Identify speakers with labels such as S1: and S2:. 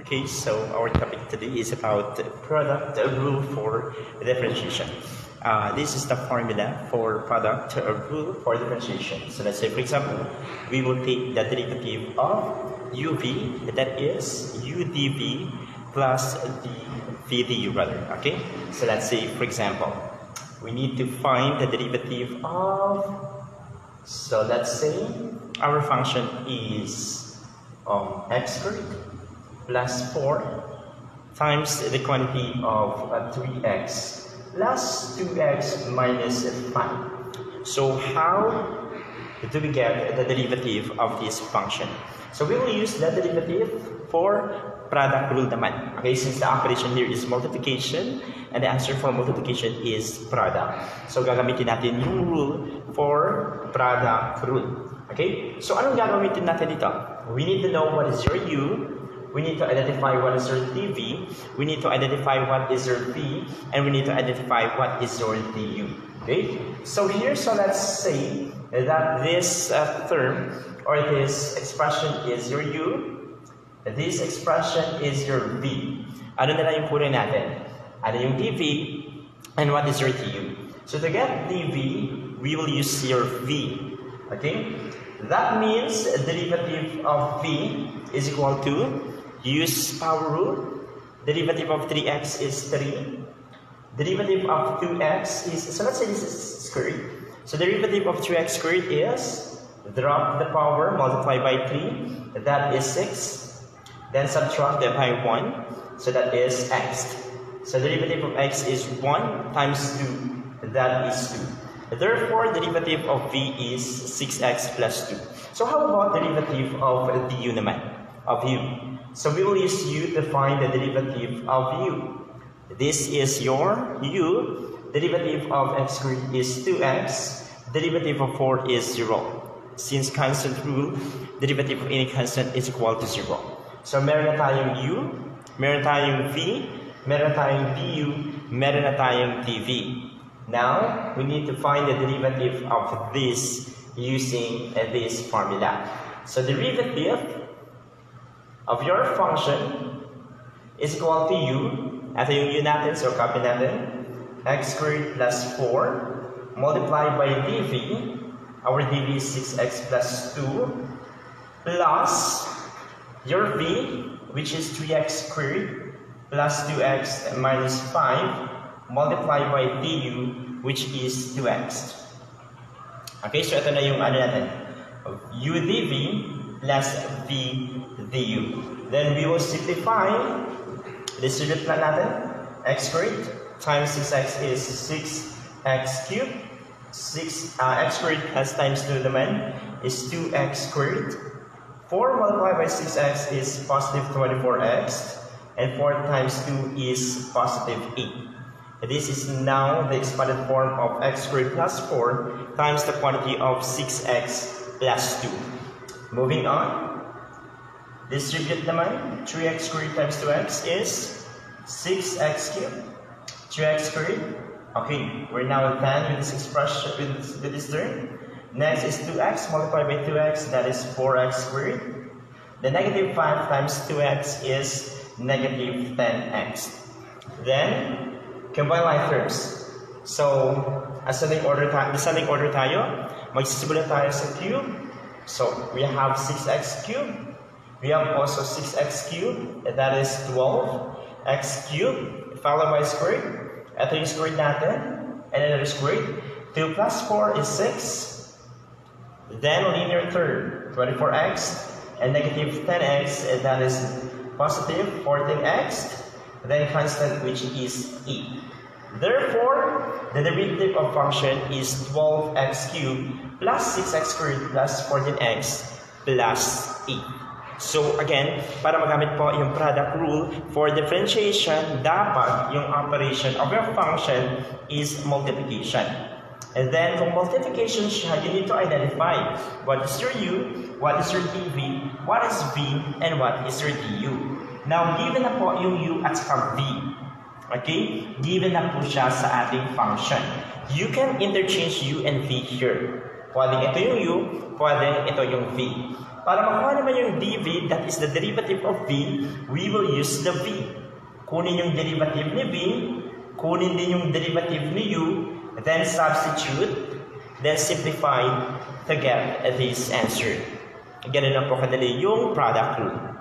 S1: Okay, so our topic today is about product rule for differentiation. This is the formula for product rule for differentiation. So let's say, for example, we will take the derivative of uv, that is udv plus dvdu rather. Okay, so let's say, for example, we need to find the derivative of, so let's say our function is x squared plus 4 times the quantity of 3x plus 2x minus 5. So how do we get the derivative of this function? So we will use the derivative for product rule naman. Okay, since the operation here is multiplication and the answer for multiplication is product. So gagamitin natin yung rule for product rule. Okay, so anong gagamitin natin dito? We need to know what is your u. We need to identify what is your dv, we need to identify what is your v, and we need to identify what is your du. Okay? So here, so let's say that this term or this expression is your u, this expression is your v. Ano na lang yung kunin natin? Ano yung dv, and what is your du? So to get dv, we will use your v. Okay? That means derivative of v is equal to, use power rule, derivative of 3x is 3, derivative of 2x is, so let's say this is squared. So derivative of 3x squared is, drop the power, multiply by 3, that is 6, then subtract that by 1, so that is x. So derivative of x is 1 times 2, that is 2. Therefore, derivative of v is 6x plus 2. So how about derivative of du naman, of u? So we will use u to find the derivative of u. This is your u. Derivative of x squared is 2x. Derivative of 4 is 0. Since constant rule, derivative of any constant is equal to 0. So meron na tayong u, meron tayong v, meron tayong du, meron na tayong dv. Now, we need to find the derivative of this using this formula. So derivative of your function is equal to u. Ito yung u natin, so copy natin. X squared plus 4 multiplied by dv. Our dv is 6x plus 2 plus your v, which is 3x squared plus 2x minus 5 multiplied by du, which is 2x. Okay, so ito na yung ano natin. u dv plus v du. Then we will simplify. Distribute na natin. X squared times 6x is 6x cubed. X squared plus times 2 naman is 2x squared. 4 multiplied by 6x is positive 24x. And 4 times 2 is positive 8. This is now the expanded form of x squared plus 4 times the quantity of 6x plus 2. Moving on. Distribute naman. 3x squared times 2x is 6x cubed. 3x squared. Okay, we're now done with this expression, with this term. Next is 2x multiplied by 2x, that is 4x squared. The negative 5 times 2x is negative 10x. Then, combine line terms. So, descending order tayo. Magsisimula tayo sa cube. So, we have 6x cubed. We have also 6x cubed, that is 12x cubed, followed by squared. Ito yung squared natin, and another squared. 2 plus 4 is 6. Then linear term, 24x, and negative 10x, that is positive 14x. Then constant, which is 8. Therefore, the derivative of function is 12x cubed plus 6x squared plus 14x plus 8. So again, para magamit po yung product rule for differentiation, dapat yung operation of your function is multiplication. And then kung multiplication siya, you need to identify what is your u, what is your dv, what is v, and what is your du. Now, given na po yung u at saka v. Okay? Given na po siya sa ating function. You can interchange u and v here. Pwedeng ito yung u, pwedeng ito yung v. para makuha naman yung dv, that is the derivative of v, we will use the v. Kunin yung derivative ni v, kunin din yung derivative ni u, then substitute, then simplify to get this answer. Ganun lang po kadali yung product rule.